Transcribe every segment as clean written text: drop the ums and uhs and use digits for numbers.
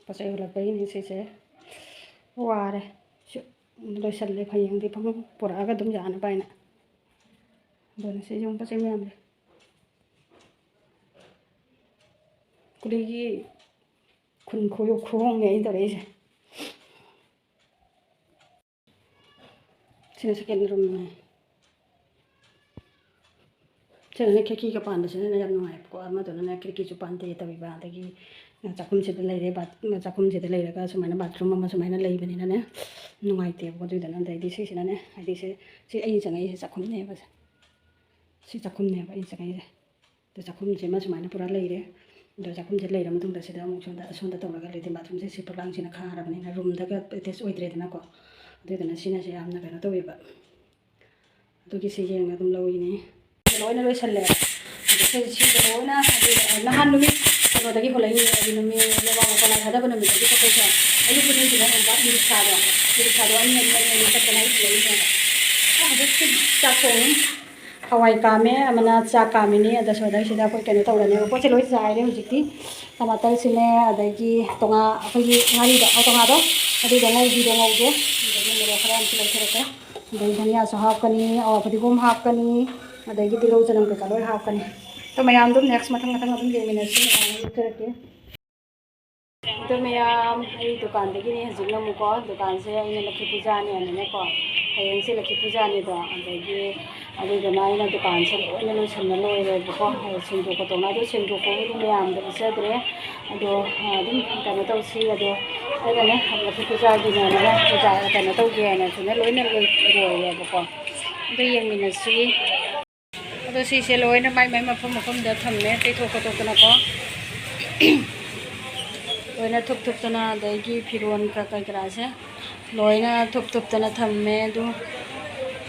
Có sẽ là cái này sẽ qua đây rồi sẵn lấy phải những cái phong bổ ra cái tấm giá nó bay nè rồi sẽ dùng có sẽ mềm đây cái đi khung khối khung này tới đây xin sẽ cái room này xin này cái cái pan đó xin này làm ngoài có mà tụi nó cái chụp pan thì tao bị bán thì Chakum sẽ lấy đấy chakum sẽ lấy ra cái số máy nó bathroom mà số máy nó lấy bên này nè ngoài tiệm có tôi đã nói đi xí nè hay xí anh chẳng ai chakum này vậy xí chakum này vậy chẳng ai tôi chakum sẽ mà số máy nó pura lấy đấy rồi chakum sẽ lấy ra mà tung ta sẽ đã một số ta tàu ra cái lấy thì bathroom sẽ pulang sẽ nó khá ra bên này room đó cái test oil đấy nó có tôi đã nói xí này sẽ làm nó cái nó tôi vậy tôi cái xí riêng là cũng lâu như này nó lối sân lệ xí lối nó han luôn kalau tadi kalau ini nomi lebar kalau ada pun nomi tadi pakai saya. Ayo pun ini juga nampak di sana ini yang kita kenal ini ada. Ada cakung Hawaii kami, mana cak kami ni ada saudara sudah aku kena tahu ni. Aku celoi saya ni mesti tamatar sini ada lagi tonga apa lagi ngari dah, tonga dah. Ada dongau je. Jadi mereka kerana celoi kereta. Dari dunia sahab kani, apa di gom hab kani, ada lagi di luar jalan ke kalau hab kani. तो मैं आम तुम next मथंग ये मिनसी करके तो मैं आम दुकान देखी नहीं हजिक नमुको दुकान से लक्की पूजा को हयें से लक्की पूजा तो अदना दुकान से लोन लोसन लोरेबको सेंदोकना सेंदोको मैम इचद्रे कहो तौसी लक्की पूजा की पूजा कहो तौगेना लोन लोरेबको येंगमिनसी तो सीसे लोयना माइ मफम दा थम्मे तैथोकना को लोयना थुपतना अदगी फिरोन का करा से लोयना थुपतना थम्मे दु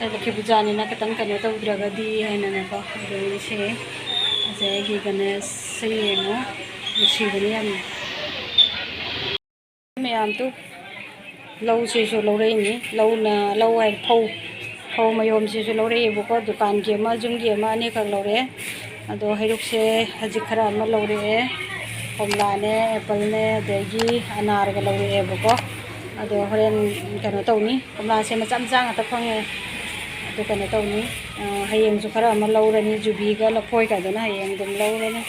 लक्की पूजानी ना खतंग कनो तौद्रगदी हैना को से असेगी गणेश सेनो मुसीबनी मैम तो लौ से लौरेनी लौ है फौ मयोम से लौरेबको दुकान की जुम की अनेक लौरे अदो हैरुक से हजिक खरा लौरे कमलाने एप्पल ने अदगी अनार लौरेबको अदो होरेन कनो तौनी कमला से मचा मचा ngata फंगे अदो कनो तौनी हयेंग सु खरा लौरनी जुबी गा लफोय का दना हयेंग दम लौरनी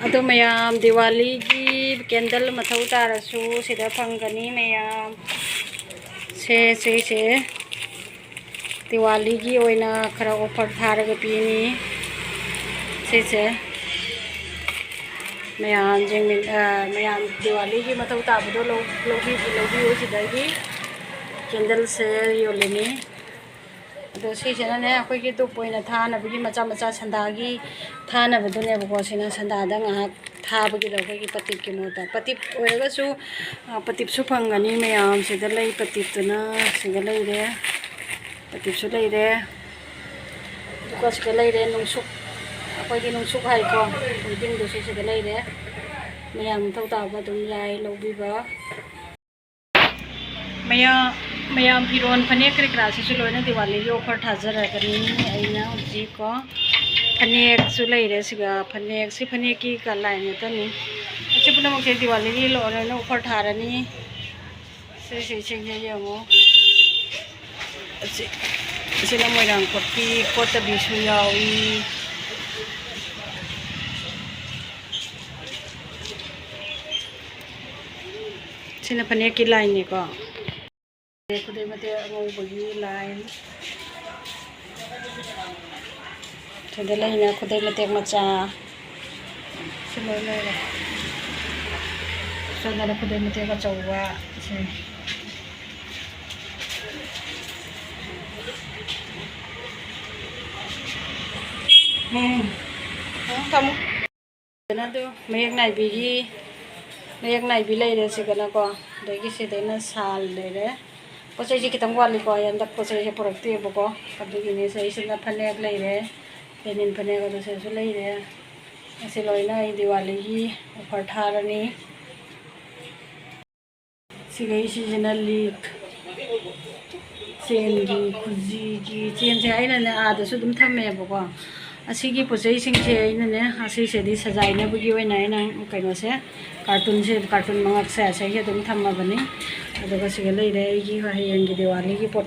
अदो मैम दिवाली की कैंडल मथौ तारसु सिदा फंगनी मैम से दिवाली की ओइना खरा ऑफर थारग पीनी से मैम जेंगमिन मैम दिवाली की मथौ ताबदो लोगी सिदागी कैंडल से योलिनी अदो सिसेनाने अखोइगी दुपोइना थानबगी मचा मचा संदागी थानबदुनेबको सिना संदादा ngahak थाबगी अखोइगी पतिप की मोता पतिप ओइरगसु पतिपसु फंगनी मैम सिदा लई पतिपतुना सिगा लईरे पतिपसु लईरे दुका सिगा लईरे नुंसुक अखोइगी नुंसुक हाइको बिदिंदु सिदा लईरे मैम थौ ताबा दुम याय लौबिबा मैम फिरोन फने क्रासी लोना दिवाली की ऑफर थाजरगनी अना हजिको फनेक लेरे फनेक से फनेक की लाइन तनी अच्छे पुनम से दिवाली की लोन ऑफर थारनी से येंगो अच्छे मोरंग कोटी कोटबी से फनेक की लाइन को खुदे मते अगौबगी लाइन थोड़े लाइन खुदे मते मचा ले सोना खुदे मते चौवा से kamu na do mayak nai bi leire sigana ko degi sidena sal leire पोचे जी कितम वाली को यंदा पोचे जे प्रोडक्ट ये बको कभी इने से इसना फनेक लेरे पेनिन फनेक तो से लेरे ऐसे लोइना दिवाली की ऑफर थारनी सिगई सीजनली चेन की खुजी की चेन से आइना ने आदसु दुम थमे बको ꯑꯁꯤꯒꯤ ꯄꯣꯠꯆꯩꯁꯤꯡꯁꯦ ꯑꯩꯅꯅꯦ ꯑꯁꯤꯁꯤꯗꯤ ꯁꯖꯥꯏꯅꯕꯒꯤ ꯑꯣꯏꯅ ꯑꯩꯅ ꯀꯩꯅꯣꯁꯦ ꯀꯥꯔꯇꯨꯟ ꯃꯉꯛꯁꯦ ꯑꯁꯤꯒꯤ ꯑꯗꯨꯝ ꯊꯝꯃꯕꯅꯤ ꯑꯗꯨꯒ ꯁꯤꯒ ꯂꯩꯔꯦ ꯑꯩꯒꯤ ꯍꯌꯦꯡꯒꯤ ꯗꯤꯋꯥꯂꯤꯒꯤ ꯄꯣꯠ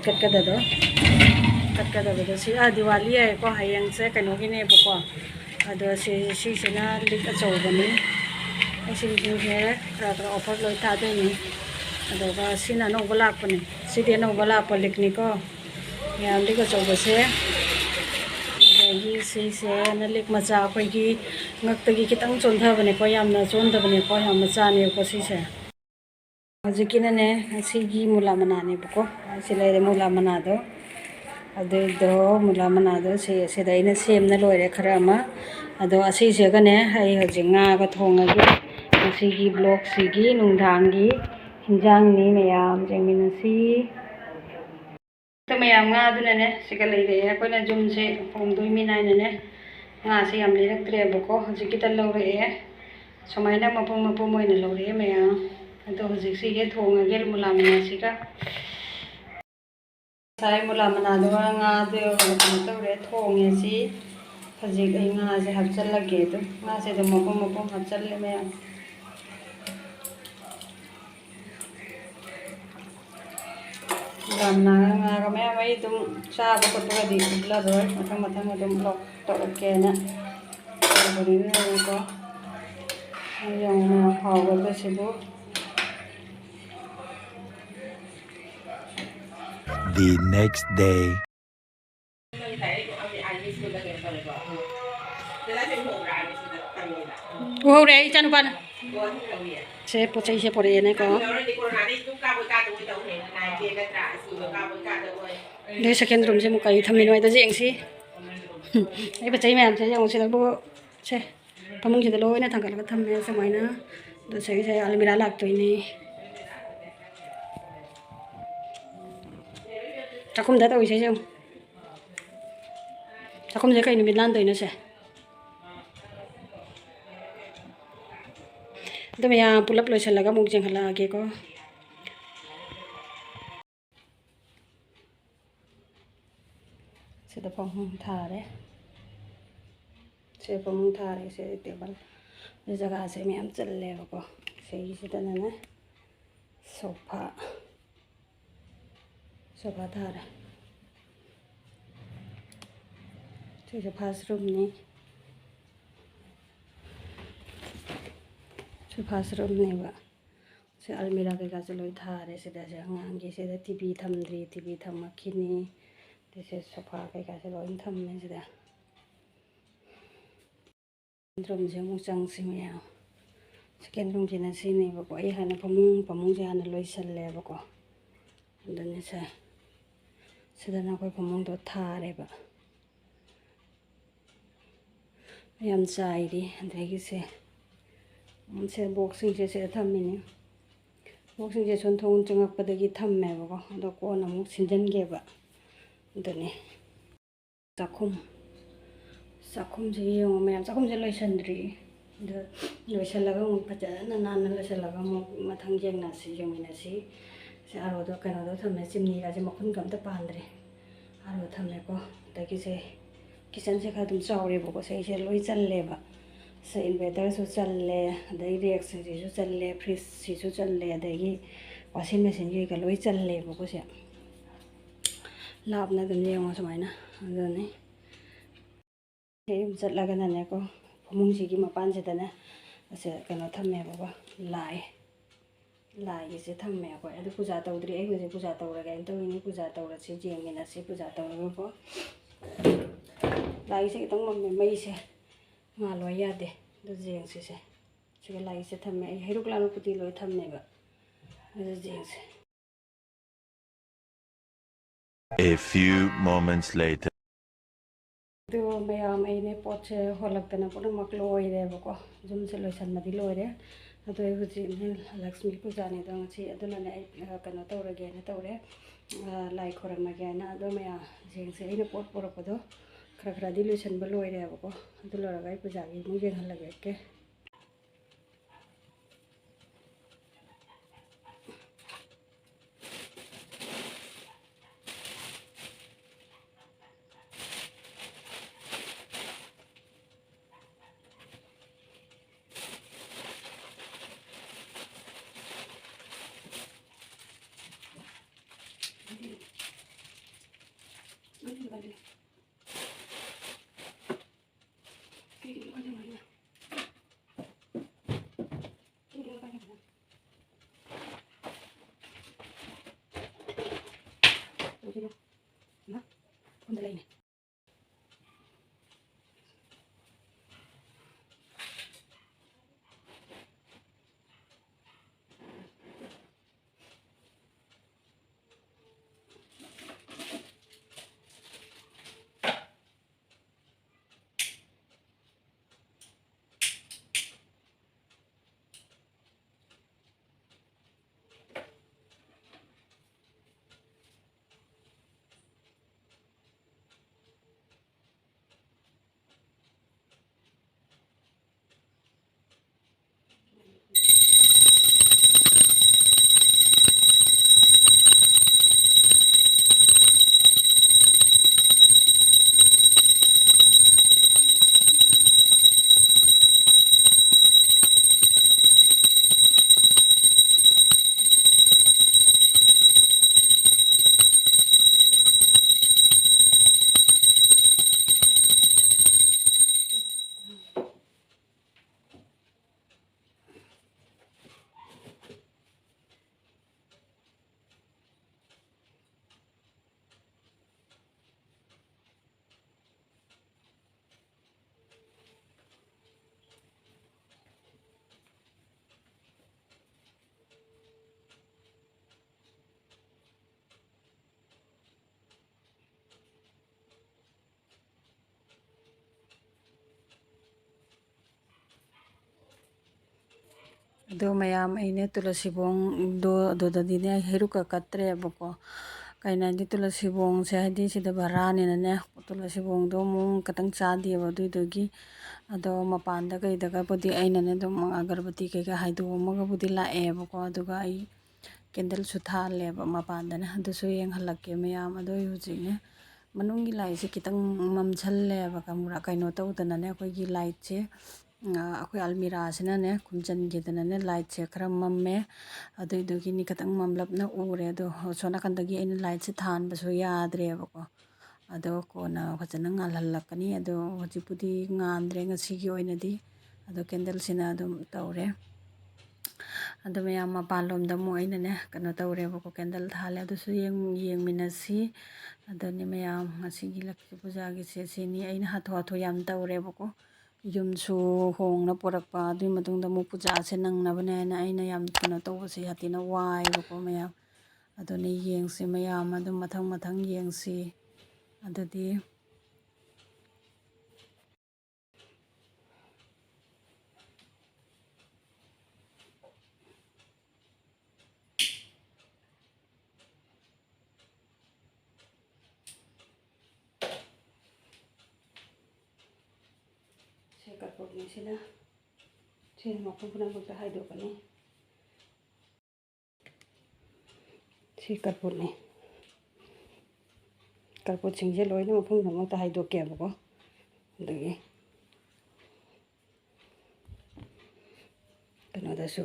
ꯀꯠꯀꯗꯕꯗꯣ ꯁꯤ ꯗꯤꯋꯥꯂꯤ ꯍꯥꯏꯀꯣ ꯍꯌꯦꯡꯁꯦ ꯀꯩꯅꯣꯒꯤꯅꯦꯕꯀꯣ ꯑꯗꯣ ꯁꯤꯁꯤꯅ ꯂꯤꯛ ꯑꯆꯧꯕꯅꯤ ꯑꯁꯤꯁꯤꯡꯁꯦ ꯈꯔ ꯑꯣꯐꯔ ꯂꯣꯏ ꯊꯥꯗꯣꯏꯅꯤ ꯑꯗꯨꯒ ꯁꯤꯅ ꯑꯅꯧꯕ ꯂꯥꯛꯄꯅꯤ ꯁꯤꯗꯤ ꯑꯅꯧꯕ ꯂꯥꯛꯄ ꯂꯤꯛꯅꯤꯀꯣ ꯃꯌꯥꯝ ꯂꯤꯛ ꯑꯆꯧꯕꯁꯦ ꯑꯗꯒꯤ ꯁꯤꯁꯦ ꯂꯤꯛ ꯃꯆꯥ ꯑꯩꯈꯣꯏꯒꯤ ꯉꯛꯇꯒꯤ ꯈꯤꯇꯪ ꯆꯣꯟꯊꯕꯅꯦꯀꯣ ꯌꯥꯝꯅ ꯆꯣꯟꯗꯕꯅꯦꯀꯣ ꯌꯥꯝ ꯃꯆꯥꯅꯦꯕꯀꯣ ꯁꯤꯁꯦ ꯍꯧꯖꯤꯛꯀꯤꯅꯅꯦ ꯁꯤꯒꯤ ꯃꯨꯂꯥ ꯃꯅꯥꯅꯦꯕꯀꯣ ꯁꯤ ꯂꯩꯔꯦ ꯃꯨꯂꯥ ꯃꯅꯥꯗꯣ ꯑꯗꯨꯏꯗꯣ ꯃꯨꯂꯥ ꯃꯅꯥꯗꯣ ꯁꯤꯗ ꯑꯩꯅ ꯁꯦꯝꯅ ꯂꯣꯏꯔꯦ ꯈꯔ ꯑꯃ ꯑꯗꯣ ꯑꯁꯤꯁꯤꯒꯅꯦ ꯑꯩ ꯍꯧꯖꯤꯛ ꯉꯥꯒ ꯊꯣꯡꯉꯒꯦ ꯉꯁꯤꯒꯤ ꯕ꯭ꯂꯣꯛꯁꯤꯒꯤ ꯅꯨꯡꯗꯥꯡꯒꯤ ꯍꯤꯟꯖꯥꯡꯅꯤ ꯃꯌꯥꯝ ꯌꯦꯡꯃꯤꯟꯅꯁꯤ ꯃꯌꯥꯝ ꯉꯥꯗꯨꯅꯅꯦ ꯁꯤꯒ ꯂꯩꯔꯛꯑꯦ ꯑꯩꯈꯣꯏꯅ ꯌꯨꯝꯁꯦ ꯍꯣꯡꯗꯣꯏꯃꯤꯅ ꯍꯥꯏꯅꯅꯦ ꯉꯥꯁꯦ ꯌꯥꯝ ꯂꯩꯔꯛꯇ꯭ꯔꯦꯕꯀꯣ ꯍꯧꯖꯤꯛꯀꯤꯇ ꯂꯧꯔꯛꯑꯦ ꯁꯨꯃꯥꯏꯅ ꯃꯄꯨꯝ ꯑꯣꯏꯅ ꯂꯧꯔꯛꯑꯦ ꯃꯌꯥꯝ ꯑꯗꯣ ꯍꯧꯖꯤꯛꯁꯤꯒ ꯊꯣꯡꯉꯒꯦ ꯃꯨꯂꯥ ꯃꯅꯥꯁꯤꯒ ꯉꯁꯥꯏ ꯃꯨꯂꯥ ꯃꯅꯥꯗꯨꯒ ꯉꯥꯗꯨ ꯀꯩꯅꯣ ꯇꯧꯔꯦ ꯊꯣꯡꯉꯦ ꯁꯤ ꯍꯧꯖꯤꯛ ꯑꯩ ꯉꯥꯁꯦ ꯍꯥꯞꯆꯤꯜꯂꯒꯦ ꯑꯗꯨꯝ ꯉꯥꯁꯦ ꯑꯗꯨꯝ ꯃꯄꯨꯝ ꯍꯥꯞꯆꯤꯜꯂꯦ ꯃꯌꯥꯝ ꯉꯥꯒ ꯃꯌꯥꯝ ꯑꯩ ꯑꯗꯨꯝ ꯆꯥꯕ ꯈꯣꯠꯄꯒꯗꯤ ꯎꯠꯂꯔꯣꯏ ꯃꯊꯪ ꯑꯗꯨꯝ ꯕ꯭ꯂꯣꯛ ꯇꯧꯔꯛꯀꯦꯅ ꯇꯧꯕꯅꯤꯅꯀꯣ ꯌꯥꯝꯅ ꯍꯥꯎꯒꯗꯕꯁꯤꯕꯨ The next day. ꯎꯍꯧꯔꯦ ꯏꯆꯥ ꯅꯨꯄꯥꯅ ꯁꯦ ꯄꯣꯠ ꯆꯩꯁꯦ ꯄꯣꯔꯛꯑꯦꯅꯦꯀꯣ ꯑꯗꯩ ꯁꯦꯀꯦꯟ ꯔꯨꯝꯁꯦ ꯑꯃꯨꯛ ꯀꯔꯤ ꯊꯝꯃꯤꯅꯣ ꯍꯥꯏꯗ ꯌꯦꯡꯁꯤ ꯑꯩ ꯄꯣꯠ ꯆꯩ ꯃꯌꯥꯝꯁꯦ ꯌꯦꯡꯉꯨ ꯁꯤꯗꯕꯨ ꯁꯦ ꯐꯃꯨꯡꯁꯤꯗ ꯂꯣꯏꯅ ꯊꯥꯡꯒꯠꯂꯒ ꯊꯝꯃꯦ ꯁꯨꯃꯥꯏꯅ ꯑꯗꯣ ꯁꯤꯒꯤꯁꯦ ꯑꯜꯃꯤꯔꯥ ꯂꯥꯛꯇꯣꯏꯅꯤ ꯆꯥꯛꯈꯨꯝꯗ ꯇꯧꯔꯤꯁꯦ ꯌꯦꯡꯉꯨ ꯆꯥꯛꯈꯨꯝꯁꯦ ꯀꯩ ꯅꯨꯃꯤꯠ ꯂꯥꯟꯗꯣꯏꯅꯣ ꯁꯦ ꯑꯗꯨ ꯃꯌꯥꯝ ꯄꯨꯂꯞ ꯂꯣꯏꯁꯤꯜꯂꯒ ꯑꯃꯨꯛ ꯌꯦꯡꯍꯜꯂꯛꯑꯒꯦꯀꯣ ꯁꯤꯗ ꯐꯃꯨꯡ ꯊꯥꯔꯦ ꯁꯤ ꯐꯃꯨꯡ ꯊꯥꯔꯦ ꯁꯤ ꯇꯦꯕꯜ ꯖꯒꯥꯁꯦ ꯃꯌꯥꯝ ꯆꯜꯂꯦꯕꯀꯣ ꯁꯤꯒꯤꯁꯤꯗꯅꯅꯦ ꯁꯣꯐꯥ ꯊꯥꯔꯦ ꯁꯤꯁꯦ ꯐꯥꯔꯁ ꯔꯨꯝꯅꯤ ꯁꯤ ꯐꯥꯔꯁ ꯔꯨꯝꯅꯦꯕ ꯁꯤ ꯑꯜꯃꯤꯔꯥ ꯀꯩꯀꯥꯁꯦ ꯂꯣꯏ ꯊꯥꯔꯦ ꯁꯤꯗꯁꯦ ꯑꯉꯥꯡꯒꯤ ꯁꯤꯗ ꯇꯤꯚꯤ ꯊꯝꯗ꯭ꯔꯤ ꯇꯤꯚꯤ ꯊꯝꯃꯛꯈꯤꯅꯤ ꯑꯗꯩꯁꯦ ꯁꯣꯐꯥ ꯀꯩꯀꯥꯁꯦ ꯂꯣꯏ ꯊꯝꯃꯦ ꯁꯤꯗ ꯔꯨꯝꯁꯦ ꯑꯃꯨꯛ ꯆꯪꯁꯤ ꯃꯌꯥꯝ ꯁꯦꯀꯦꯟ ꯔꯨꯝꯁꯤꯅ ꯁꯤꯅꯦꯕꯀꯣ ꯑꯩ ꯍꯥꯟꯅ ꯐꯃꯨꯡꯁꯦ ꯍꯥꯟꯅ ꯂꯣꯏꯁꯜꯂꯦꯕꯀꯣ ꯑꯗꯨꯅꯤ ꯁꯤꯗꯅ ꯑꯩꯈꯣই ꯐꯃꯨꯡꯗꯣ ꯊꯥꯔꯦꯕ ꯌꯥꯝ ꯆꯥꯏꯔꯤ ꯑꯗꯒꯤꯁꯦ ꯕꯣꯛꯁꯁꯤꯡꯁꯦ ꯁꯤꯗ ꯊꯝꯃꯤꯅꯤ ꯕꯣꯛꯁꯁꯤꯡꯁꯦ ꯊꯣꯡ ꯆꯪꯉꯛꯄꯗꯒꯤ ꯊꯝꯃꯦꯕꯀꯣ ꯑꯗꯣ ꯀꯣꯟꯅ ꯑꯃꯨꯛ ꯁꯤꯟꯖꯤꯟꯒꯦꯕ ꯑꯗꯨꯅꯤ ꯆꯥꯛꯈꯨꯝꯁꯦ ꯌꯦꯡꯉꯣ ꯃꯌꯥꯝ ꯆꯥꯛꯈꯨꯝꯁꯦ ꯂꯣꯏꯁꯤꯟꯗ꯭ꯔꯤ ꯑꯗꯣ ꯂꯣꯏꯁꯤꯜꯂꯒ ꯑꯃꯨꯛ ꯐꯖꯅ ꯅꯥꯟꯅ ꯂꯣꯏꯁꯤꯜꯂꯒ ꯑꯃꯨꯛ ꯃꯊꯪ ꯌꯦꯡꯃꯤꯟꯅꯁꯤ ꯁꯤ ꯑꯥꯔꯣꯗꯣ ꯀꯩꯅꯣꯗꯣ ꯊꯝꯃꯦ ꯆꯤꯝꯅꯤꯒꯁꯦ ꯃꯈꯨꯟꯒ ꯑꯝꯇ ꯄꯥꯟꯗ꯭ꯔꯦ ꯑꯥꯔꯣ ꯊꯝꯃꯦꯀꯣ ꯑꯗꯒꯤꯁꯦ ꯀꯤꯠꯆꯟꯁꯦ ꯈꯔ ꯑꯗꯨꯝ ꯆꯥꯎꯔꯦꯕꯀꯣ ꯁꯤꯁꯦ ꯂꯣꯏ ꯆꯜꯂꯦꯕ ꯁꯤ ꯏꯟꯚꯦꯇꯔꯁꯨ ꯆꯜꯂꯦ ꯑꯗꯩ ꯔꯦꯛꯁꯤꯡꯁꯤꯁꯨ ꯆꯜꯂꯦ ꯐ꯭ꯔꯤꯖꯁꯤꯁꯨ ꯆꯜꯂꯦ ꯑꯗꯒꯤ ꯋꯥꯁꯤꯡ ꯃꯦꯆꯤꯟ ꯀꯩꯀꯥ ꯂꯣꯏ ꯆꯜꯂꯦꯕꯀꯣ ꯁꯦ ꯂꯥꯞꯅ ꯑꯗꯨꯝ ꯌꯦꯡꯉꯣ ꯁꯨꯃꯥꯏꯅ ꯑꯗꯨꯅꯤ ꯌꯨꯝ ꯆꯠꯂꯒꯅꯅꯦꯀꯣ ꯐꯃꯨꯡꯁꯤꯒꯤ ꯃꯄꯥꯟꯁꯤꯗꯅꯦ ꯑꯁꯦ ꯀꯩꯅꯣ ꯊꯝꯃꯦꯕꯀꯣ ꯂꯥꯏꯒꯤꯁꯦ ꯊꯝꯃꯦ ꯑꯩꯈꯣꯏ ꯑꯗꯨ ꯄꯨꯖꯥ ꯇꯧꯗ꯭ꯔꯤ ꯑꯩ ꯍꯧꯖꯤꯛ ꯄꯨꯖꯥ ꯇꯧꯔꯒꯦ ꯍꯥꯏꯅ ꯇꯧꯔꯤꯅꯤ ꯄꯨꯖꯥ ꯇꯧꯔꯁꯤ ꯌꯦꯡꯃꯤꯟꯅꯁꯤ ꯄꯨꯖꯥ ꯇꯧꯔꯒꯀꯣ ꯂꯥꯏꯒꯤꯁꯦ ꯈꯤꯇꯪ ꯃꯝꯃꯦ ꯃꯩꯁꯦ ꯉꯥꯜꯂꯣ ꯌꯥꯗꯦ ꯑꯗꯨ ꯌꯦꯡꯁꯤꯁꯦ ꯁꯤꯒ ꯂꯥꯏꯒꯤꯁꯦ ꯊꯝꯃꯦ ꯑꯩ ꯍꯩꯔꯨꯛ ꯂꯥꯡꯂꯛꯄꯨꯗꯤ ꯂꯣꯏ ꯊꯝꯃꯦꯕ ꯑꯗꯨ ꯌꯦꯡꯁꯦ A few moments later. ꯑꯗꯨ ꯃꯌꯥꯝ ꯑꯩꯅꯦ ꯄꯣꯠꯁꯦ ꯍꯣꯜꯂꯛꯇꯅ ꯄꯨꯝꯅꯃꯛ ꯂꯣꯏꯔꯦꯕꯀꯣ ꯌꯨꯝꯁꯦ ꯂꯣꯏꯁꯟꯕꯗꯤ ꯂꯣꯏꯔꯦ ꯑꯗꯣ ꯑꯩ ꯍꯧꯖꯤꯛ ꯂꯛꯁꯃꯤ ꯄꯨꯖꯥꯅꯤꯗꯣ ꯉꯁꯤ ꯑꯗꯨꯅꯅꯦ ꯑꯩ ꯀꯩꯅꯣ ꯇꯧꯔꯒꯦꯅ ꯇꯧꯔꯦ ꯂꯥꯏ ꯈꯣꯏꯔꯝꯃꯒꯦꯅ ꯑꯗꯣ ꯃꯌꯥꯝ ꯌꯦꯡꯁꯦ ꯑꯩꯅ ꯄꯣꯠ ꯄꯨꯔꯛꯄꯗꯣ ꯈꯔꯗꯤ ꯂꯣꯏꯁꯟꯕ ꯂꯣꯏꯔꯦꯕꯀꯣ ꯑꯗꯨ ꯂꯣꯏꯔꯒ ꯑꯩ ꯄꯨꯖꯥꯒꯤ ꯑꯃꯨꯛ ꯌꯦꯡꯍꯜꯂꯒꯦ ꯑꯗꯣ ꯃꯌꯥꯝ ꯑꯩꯅꯦ ꯇꯨꯂꯁꯤꯕꯣꯡꯗꯣ ꯑꯗꯨꯗꯗꯤꯅꯦ ꯍꯩꯔꯨꯛꯀ ꯀꯠꯇ꯭ꯔꯦꯕꯀꯣ ꯀꯩꯅꯣ ꯍꯥꯏꯗꯤ ꯇꯨꯂꯁꯤꯕꯣꯡꯁꯦ ꯍꯥꯏꯗꯤ ꯁꯤꯗ ꯚꯔꯥꯅꯤꯅꯅꯦ ꯇꯨꯂꯁꯤꯕꯣꯡꯗꯣ ꯑꯃꯨꯛ ꯈꯤꯇꯪ ꯆꯥꯗꯦꯕ ꯑꯗꯨꯏꯗꯨꯒꯤ ꯑꯗꯣ ꯃꯄꯥꯟꯗ ꯀꯩꯗꯒꯕꯨꯗꯤ ꯑꯩꯅꯅꯦ ꯑꯗꯨꯝ ꯑꯒꯔꯕꯇꯤ ꯀꯩꯀꯥ ꯍꯥꯏꯗꯣꯛꯑꯝꯃꯒꯕꯨꯗꯤ ꯂꯥꯛꯑꯦꯕꯀꯣ ꯑꯗꯨꯒ ꯑꯩ ꯀꯦꯟꯗꯜꯁꯨ ꯊꯥꯜꯂꯦꯕ ꯃꯄꯥꯟꯗꯅꯦ ꯑꯗꯨꯁꯨ ꯌꯦꯡꯍꯜꯂꯛꯀꯦ ꯃꯌꯥꯝ ꯑꯗꯣ ꯑꯩ ꯍꯧꯖꯤꯛꯅꯦ ꯃꯅꯨꯡꯒꯤ ꯂꯥꯏꯠꯁꯦ ꯈꯤꯇꯪ ꯃꯝꯁꯜꯂꯦꯕ ꯀꯩꯅꯣ ꯇꯧꯗꯅꯅꯦ ꯑꯩꯈꯣꯏꯒꯤ ꯂꯥꯏꯠꯁꯦ ꯑꯩꯈꯣꯏ ꯑꯜꯃꯤꯔꯥꯁꯤꯅꯅꯦ ꯈꯨꯝꯖꯤꯟꯈꯤꯗꯅꯅꯦ ꯂꯥꯏꯠꯁꯦ ꯈꯔ ꯃꯝꯃꯦ ꯑꯗꯨꯏꯗꯨꯒꯤꯅꯤ ꯈꯤꯇꯪ ꯃꯝꯂꯞꯅ ꯎꯔꯦ ꯑꯗꯣ ꯁꯣꯝ ꯅꯥꯀꯟꯗꯒꯤ ꯑꯩꯅ ꯂꯥꯏꯠꯁꯦ ꯊꯥꯟꯕꯁꯨ ꯌꯥꯗ꯭ꯔꯦꯕꯀꯣ ꯑꯗꯣ ꯀꯣꯟꯅ ꯐꯖꯅ ꯉꯥꯜꯍꯜꯂꯛꯀꯅꯤ ꯑꯗꯣ ꯍꯧꯖꯤꯛꯄꯨꯗꯤ ꯉꯥꯟꯗ꯭ꯔꯦ ꯉꯁꯤꯒꯤ ꯑꯣꯏꯅꯗꯤ ꯑꯗꯣ ꯀꯦꯟꯗꯜꯁꯤꯅ ꯑꯗꯨꯝ ꯇꯧꯔꯦ ꯑꯗꯣ ꯃꯌꯥꯝ ꯃꯄꯥꯟꯂꯣꯝꯗ ꯑꯃꯨꯛ ꯑꯩꯅꯅꯦ ꯀꯩꯅꯣ ꯇꯧꯔꯦꯕꯀꯣ ꯀꯦꯟꯗꯜ ꯊꯥꯜꯂꯦ ꯑꯗꯨꯁꯨ ꯌꯦꯡꯃꯤꯟꯅꯁꯤ ꯑꯗꯨꯅꯤ ꯃꯌꯥꯝ ꯉꯁꯤꯒꯤ ꯂꯛꯈꯤ ꯄꯨꯖꯥꯒꯤꯁꯦ ꯁꯤꯅꯤ ꯑꯩꯅ ꯍꯥꯊꯨ ꯍꯥꯊꯨ ꯌꯥꯝ ꯇꯧꯔꯦꯕꯀꯣ ꯌꯨꯝꯁꯨ ꯍꯣꯡꯅ ꯄꯨꯔꯛꯄ ꯑꯗꯨꯒꯤ ꯃꯇꯨꯡꯗ ꯑꯃꯨꯛ ꯄꯨꯖꯥꯁꯦ ꯅꯪꯅꯕꯅꯦꯅ ꯑꯩꯅ ꯌꯥꯝ ꯀꯩꯅꯣ ꯇꯧꯕꯁꯦ ꯌꯥꯇꯤꯅ ꯋꯥꯏꯑꯦꯕꯀꯣ ꯃꯌꯥꯝ ꯑꯗꯨꯅ ꯌꯦꯡꯁꯤ ꯃꯌꯥꯝ ꯑꯗꯨꯝ ꯃꯊꯪ ꯃꯊꯪ ꯌꯦꯡꯁꯤ ꯑꯗꯨꯗꯤ ꯀꯔꯄꯨꯔꯅꯤꯁꯤꯅ ꯁꯤꯅ ꯃꯐꯝ ꯄꯨꯝꯅꯃꯛꯇ ꯍꯥꯏꯗꯣꯛꯀꯅꯤ ꯁꯤ ꯀꯔꯄꯨꯔꯅꯤ ꯀꯔꯄꯨꯔꯁꯤꯡꯁꯦ ꯂꯣꯏꯅ ꯃꯐꯝ ꯄꯨꯝꯅꯃꯛꯇ ꯍꯥꯏꯗꯣꯛꯀꯦꯕꯀꯣ ꯑꯗꯒꯤ ꯀꯩꯅꯣꯗꯁꯨ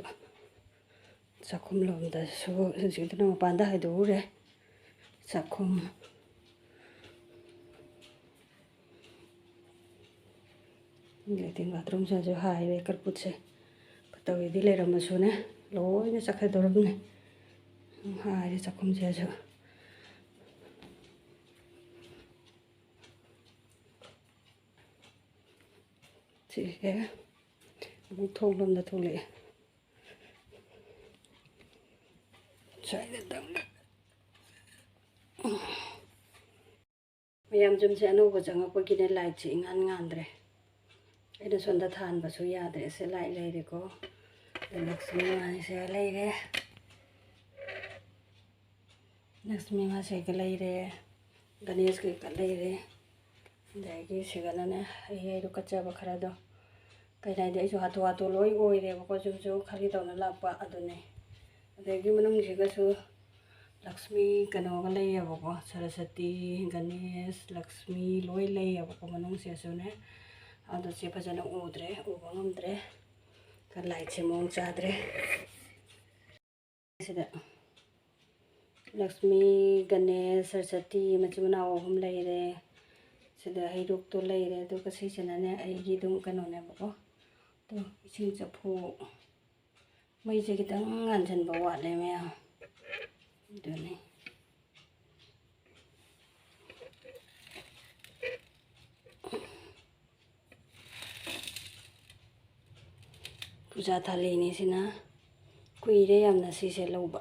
ꯆꯥꯛꯈꯨꯝ ꯂꯣꯝꯗꯁꯨ ꯍꯧꯖꯤꯛꯇꯨꯅ ꯃꯄꯥꯟꯗ ꯍꯥꯏꯗꯣꯛꯎꯔꯦ ꯆꯥꯛꯈꯨꯝ ꯂꯦꯇꯤꯟ ꯕꯥꯊꯔꯨꯝꯁꯤꯁꯨ ꯍꯥꯏꯔꯦ ꯀꯔꯄꯨꯔꯁꯦ ꯐꯠꯇꯕꯗꯤ ꯂꯩꯔꯝꯃꯁꯨꯅꯦ ꯂꯣꯏꯅ ꯆꯠꯈ꯭ꯔꯗꯧꯔꯕꯅꯦ ꯍꯥꯏꯔꯦ ꯆꯥꯛꯈꯨꯝꯁꯤꯁꯨ ꯁꯤꯁꯦ ꯑꯃꯨꯛ ꯊꯣꯡ ꯂꯣꯝꯗ ꯊꯣꯛꯂꯛꯑꯦ ꯁ꯭ꯋꯥꯏꯗ ꯃꯌꯥꯝ ꯌꯨꯝꯁꯦ ꯑꯅꯧꯕ ꯆꯪꯉꯛꯄꯒꯤꯅꯦ ꯂꯥꯏꯠꯁꯦ ꯏꯉꯥꯟ ꯉꯥꯟꯗ꯭ꯔꯦ ꯑꯩꯅ ꯁꯣꯝꯗ ꯊꯥꯟꯕꯁꯨ ꯌꯥꯗ꯭ꯔꯦ ꯁꯦ ꯂꯥꯏꯠ ꯂꯩꯔꯦꯀꯣ ꯂꯛꯁꯃꯤ ꯃꯥꯁꯦ ꯂꯩꯔꯦ ꯂꯛꯁꯃꯤ ꯃꯥꯁꯦꯒ ꯂꯩꯔꯦ ꯒꯅꯦꯁ ꯀꯩꯀꯥ ꯂꯩꯔꯦ ꯑꯗꯒꯤ ꯁꯤꯒꯅꯅꯦ ꯑꯩꯗꯣ ꯀꯠꯆꯕ ꯈꯔꯗꯣ ꯀꯩꯅꯣ ꯍꯥꯏꯗꯤ ꯑꯩꯁꯨ ꯍꯥꯊꯨ ꯍꯥꯊꯨ ꯂꯣꯏ ꯑꯣꯏꯔꯦꯕꯀꯣ ꯁꯨꯝꯁꯨ ꯈꯔꯤ ꯇꯧꯅ ꯂꯥꯛꯄ ꯑꯗꯨꯅꯦ ꯑꯗꯒꯤ ꯃꯅꯨꯡꯁꯤꯒꯁꯨ ꯂꯛꯁꯃꯤ ꯀꯩꯅꯣꯒ ꯂꯩꯌꯦꯕꯀꯣ ꯁꯔꯁꯇꯤ ꯒꯅꯦꯁ ꯂꯛꯁꯃꯤ ꯂꯣꯏ ꯂꯩꯌꯦꯕꯀꯣ ꯃꯅꯨꯡꯁꯤꯁꯨꯅꯦ ꯑꯗꯨ ꯁꯤ ꯐꯖꯅ ꯎꯗ꯭ꯔꯦ ꯎꯕ ꯉꯝꯗ꯭ꯔꯦ ꯂꯥꯏꯠꯁꯦ ꯃꯑꯣꯡ ꯆꯥꯗ꯭ꯔꯦ ꯁꯤꯗ ꯂꯛꯁꯃꯤ ꯒꯅꯦꯁ ꯁꯔꯁꯇꯤ ꯃꯆꯤꯟ ꯃꯅꯥꯎ 3 ꯂꯩꯔꯦ ꯁꯤꯗ ꯍꯩꯔꯨꯛꯇꯣ ꯂꯩꯔꯦ ꯑꯗꯨꯒ ꯁꯤꯁꯤꯅꯅꯦ ꯑꯩꯒꯤ ꯑꯗꯨꯝ ꯀꯩꯅꯣꯅꯦꯕꯀꯣ ꯑꯗꯣ ꯏꯁꯤꯡ ꯆꯐꯨ ꯃꯩꯁꯦ ꯈꯤꯇꯪ ꯉꯥꯟꯁꯤꯟꯕ ꯋꯥꯠꯂꯦ ꯃꯌꯥꯝ ꯑꯗꯨꯅꯤ ꯄꯨꯖꯥ ꯊꯥꯂꯤꯅꯤ ꯁꯤꯅ ꯀꯨꯏꯔꯦ ꯌꯥꯝꯅ ꯁꯤꯁꯦ ꯂꯧꯕ